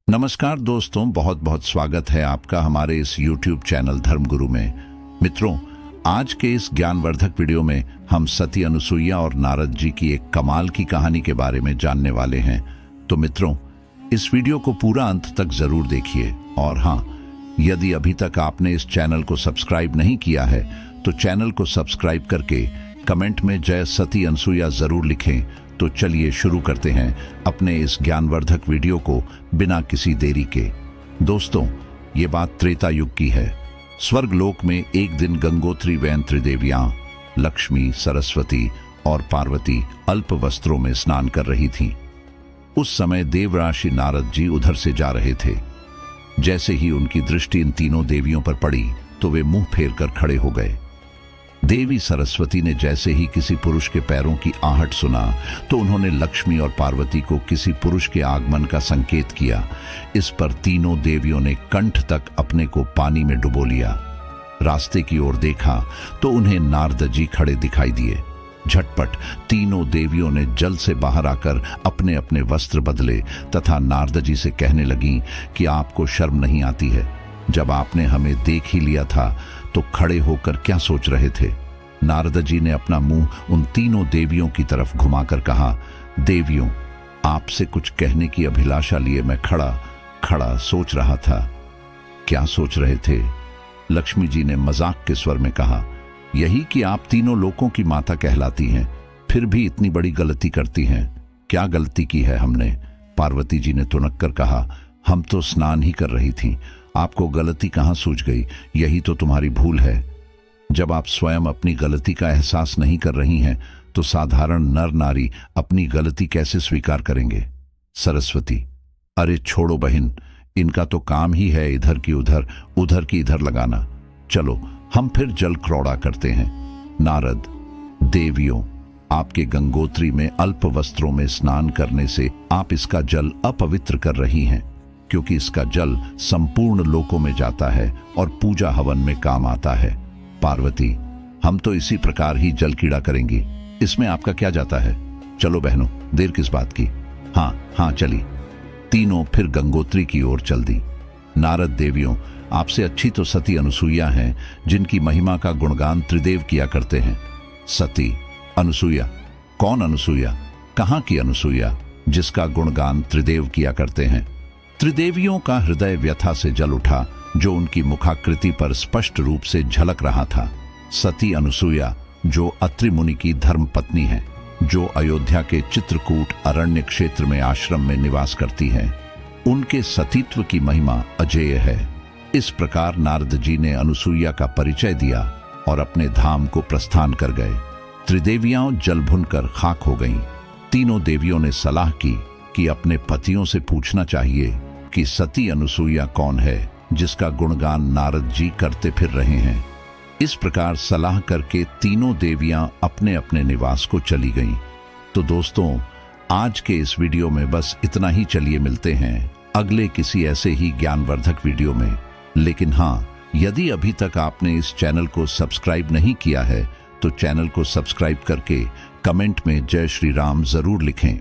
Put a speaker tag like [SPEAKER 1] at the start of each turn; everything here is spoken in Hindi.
[SPEAKER 1] नमस्कार दोस्तों, बहुत बहुत स्वागत है आपका हमारे इस YouTube चैनल धर्मगुरु में। मित्रों, आज के इस ज्ञानवर्धक वीडियो में हम सती अनुसुईया और नारद जी की एक कमाल की कहानी के बारे में जानने वाले हैं। तो मित्रों, इस वीडियो को पूरा अंत तक जरूर देखिए। और हाँ, यदि अभी तक आपने इस चैनल को सब्सक्राइब नहीं किया है तो चैनल को सब्सक्राइब करके कमेंट में जय सती अनुसुईया जरूर लिखें। तो चलिए शुरू करते हैं अपने इस ज्ञानवर्धक वीडियो को बिना किसी देरी के। दोस्तों, ये बात त्रेता युग की है। स्वर्गलोक में एक दिन गंगोत्री वैन त्रिदेवियां लक्ष्मी, सरस्वती और पार्वती अल्प वस्त्रों में स्नान कर रही थीं। उस समय देवराशि नारद जी उधर से जा रहे थे। जैसे ही उनकी दृष्टि इन तीनों देवियों पर पड़ी तो वे मुंह फेर कर खड़े हो गए। देवी सरस्वती ने जैसे ही किसी पुरुष के पैरों की आहट सुना तो उन्होंने लक्ष्मी और पार्वती को किसी पुरुष के आगमन का संकेत किया। इस पर तीनों देवियों ने कंठ तक अपने को पानी में डुबो लिया। रास्ते की ओर देखा तो उन्हें नारद जी खड़े दिखाई दिए। झटपट तीनों देवियों ने जल से बाहर आकर अपने अपने वस्त्र बदले तथा नारद जी से कहने लगीं कि आपको शर्म नहीं आती है? जब आपने हमें देख ही लिया था तो खड़े होकर क्या सोच रहे थे? नारद जी ने अपना मुंह उन तीनों देवियों की तरफ घुमाकर कहा, देवियों, आपसे कुछ कहने की अभिलाषा लिए मैं खड़ा खड़ा सोच रहा था। क्या सोच रहे थे? लक्ष्मी जी ने मजाक के स्वर में कहा, यही कि आप तीनों लोकों की माता कहलाती हैं, फिर भी इतनी बड़ी गलती करती हैं। क्या गलती की है हमने? पार्वती जी ने तुनक कर कहा, हम तो स्नान ही कर रही थी, आपको गलती कहां सूझ गई? यही तो तुम्हारी भूल है। जब आप स्वयं अपनी गलती का एहसास नहीं कर रही हैं तो साधारण नर नारी अपनी गलती कैसे स्वीकार करेंगे? सरस्वती, अरे छोड़ो बहन, इनका तो काम ही है इधर की उधर, उधर की इधर लगाना। चलो हम फिर जल क्रौड़ा करते हैं। नारद, देवियों, आपके गंगोत्री में अल्प वस्त्रों में स्नान करने से आप इसका जल अपवित्र कर रही हैं, क्योंकि इसका जल संपूर्ण लोकों में जाता है और पूजा हवन में काम आता है। पार्वती, हम तो इसी प्रकार ही जल कीड़ा करेंगी, इसमें आपका क्या जाता है? चलो बहनों, देर किस बात की? हाँ चली। तीनों फिर गंगोत्री की ओर चल दी। नारद, देवियों, आपसे अच्छी तो सती अनुसुईया हैं, जिनकी महिमा का गुणगान त्रिदेव किया करते हैं। सती, अनुसुईया? कौन अनुसुईया? कहाँ की अनुसुईया जिसका गुणगान त्रिदेव किया करते हैं? त्रिदेवियों का हृदय व्यथा से जल उठा, जो उनकी मुखाकृति पर स्पष्ट रूप से झलक रहा था। सती अनुसुईया, जो अत्रि मुनि की धर्मपत्नी है, जो अयोध्या के चित्रकूट अरण्य क्षेत्र में आश्रम में निवास करती हैं, उनके सतीत्व की महिमा अजेय है। इस प्रकार नारद जी ने अनुसुईया का परिचय दिया और अपने धाम को प्रस्थान कर गए। त्रिदेवियां जल भुनकर खाक हो गईं। तीनों देवियों ने सलाह की कि अपने पतियों से पूछना चाहिए कि सती अनुसुईया कौन है जिसका गुणगान नारद जी करते फिर रहे हैं। इस प्रकार सलाह करके तीनों देवियां अपने अपने निवास को चली गईं। तो दोस्तों, आज के इस वीडियो में बस इतना ही। चलिए मिलते हैं अगले किसी ऐसे ही ज्ञानवर्धक वीडियो में। लेकिन हाँ, यदि अभी तक आपने इस चैनल को सब्सक्राइब नहीं किया है तो चैनल को सब्सक्राइब करके कमेंट में जय श्री राम जरूर लिखें।